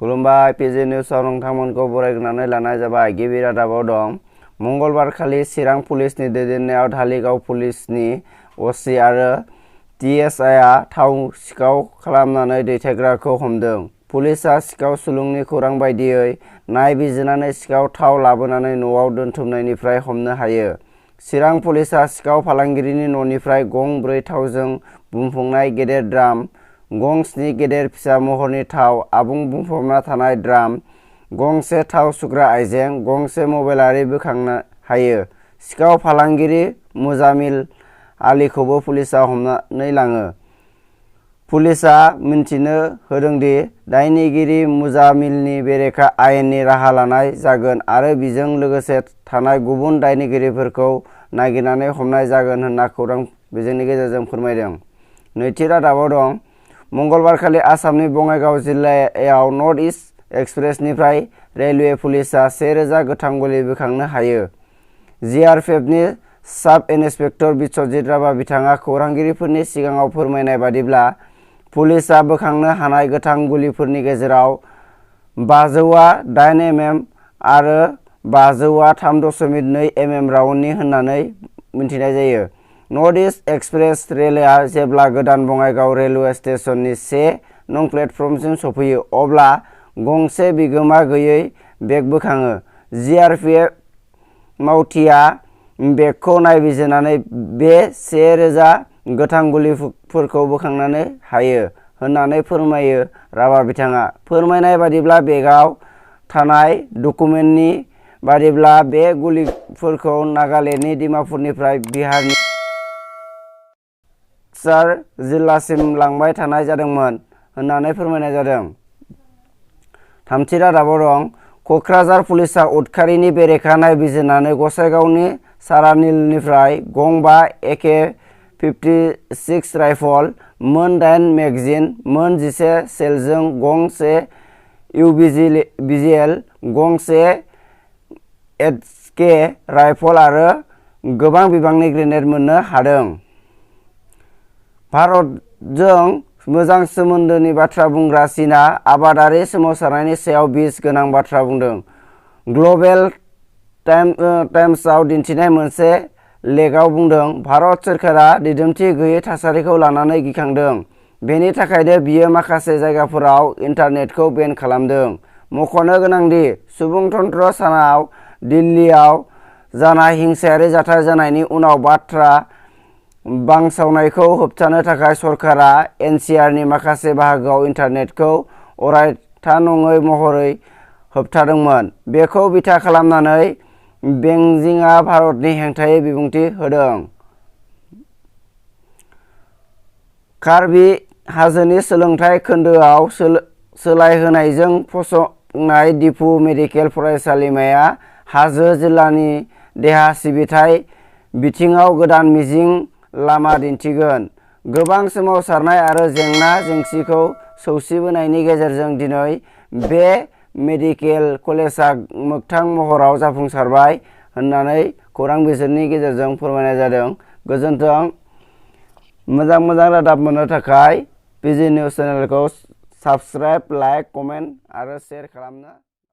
खुलुमबाय पिजि निउसआव नोंथांमोनखौ बरायग्रोनानै लानाय जाबाय। गिबि रादाबाव दं। मंगलबार खालि चिरां पुलिसनि दैदेननायाव धालिगाव पुलिसनि असि आरो टिएसआइआ थाव सिखाव खालामनानै दैथायग्राखौ हमदों। पुलिसआ सिखाव सुलुंनि खौरां बायदियै नायबिजिरनानै सिखाव थाव लाबोनानै न'आव दोनथुमनायनिफ्राय हमनो हायो। चिरां पुलिसआ सिखाव फालांगिरिनि न'निफ्राय गं 4 थावजों बुंफबनाय गेदेर ड्राम, गं 7 गेदेर फिसा महरनि थाव, आबुं बुंफबना थानाय ड्राम, गंसे थाव सुग्रा आइजें, गंसे मबाइलारि बोखांनो हायो। सिखाव फालांगिरि मुजामिल आलीखौबो पुलिसआ हमनानै लाङो। पुलिसआ मिन्थिनो होदोंदि दायनिगिरि मुजामिलनि बेरेखा आयेननि राहा लानाय जागोन आरो बिजों लोगोसे थानाय गुबुन दायनिगिरिफोरखौ नागिरनानै हमनाय जागोन होनना खौरां बिजोंनि गेजेरजों फोरमायदों। नैथि रादाबाव दं। मंगलबारखालि आसामनि बङाइगाव जिल्लायाव नर्थ इस्ट एक्सप्रेसनिफ्राय रेलवे पुलिसआ 1000 गोथां गलि बोखांनो हायो। जिआरपिएफनि साब इन्सपेक्टर बिस्वजित राभा बिथाङा खौरांगिरिफोरनि सिगाङाव फोरमायनाय बादिब्ला, पुलिसआ बोखांनो हानाय गोथां गुलिफोरनि गेजेराव 500आ 8 mm आरो 500आ 3.2 mm राउन्डनि होननानै मिथिनाय जायो। नर्थ इस्ट एक्सप्रेस रेलआ जेब्ला गोदान बङाइगाव रेलवे स्टेशननि 1 नं प्लेटफर्मसिम सफैयो, अब्ला गंसे बिगोमा गैयै बेग बोखाङो। जिआरपिएफ मावथिआ बेगखौ नायबिजिरनानै बे 1000 गोथां गुलिफोरखौ बोखांनो हायो होननानै फोरमायो राभा बिथाङा। फोरमायनाय बादिब्ला, बेगआव थानाय डकुमेन्टनि बादिब्ला बे गुलिफोरखौ नागालेन्डनि डिमापुरनिफ्राय बिहारनि बक्सार जिल्लासिम लांबाय थानाय जादोंमोन होननानै फोरमायनाय जादों। थामथि रादाबाव दं। कक्राझार पुलिसआ उदखारिनि बेरेखा नायबिजिरनानै गसाइगावनि सारानिलनिफ्राय गं 5 AK-56 राइफल, मोन 8 मेगजिन, मोन 11 शेलजों गंसे इउबिजिएल, गंसे HK राइफल आरो गोबां बिबांनि ग्रेनेड मोननो हादों। भारतजों मोजां सोमोन्दोनि बाथ्रा बुंग्रा चीनआ आबादारि सोमावसारनायनि सायाव बिस गोनां बाथ्रा बुंदों। ग्लबेल टाइम्सआव दिन्थिनाय मोनसे लेखआव बुंदों, भारत सोरखारा दिदोमथि गैयै थासारिखौ लानानै गिखांदों। बेनि थाखायनो बियो माखासे जायगाफोराव इन्टारनेटखौ बेन खालामदों। मख'नो गोनांदि, सुबुंतन्त्र सानाव दिल्लीयाव जानाय हिंसायारि जाथाय जानायनि उनाव बाथ्रा बांसावनायखौ होबथानो थाखाय सरकारा एनसिआरनि माखासे बाहागोआव इन्टारनेटखौ अरायथा नङै महरै होबथादोंमोन। बेखौ बिथा खालामनानै बेइजिंआ भारतनि हेंथायै बिबुंथि होदों। कार्बि हाजोनि सोलोंथाइ खोन्दोआव सोलायहोनायजों फसंनाय डिफु मेडिकेल फरायसालिमाया हाजो जिल्लानि देहा सिबिथाय बिथिङाव गोदान मिजिं लामा दिन्थिगोन। गोबां सोमावसारनाय आरो जेंना जेंसिखौ सौसिबोनायनि गेजेरजों दिनै बे मेडिकेल कलेजआ मोगथां महराव जाफुंसारबाय होननानै खौरां बिजोंनि गेजेरजों फोरमायनाय जादों। गोजोन्थों। मोजां रादाब मोननो थाखाय पिजि निउस चेनेलखौ साबस्क्राइब, लाइक, कमेन्ट आरो शेयार खालामनो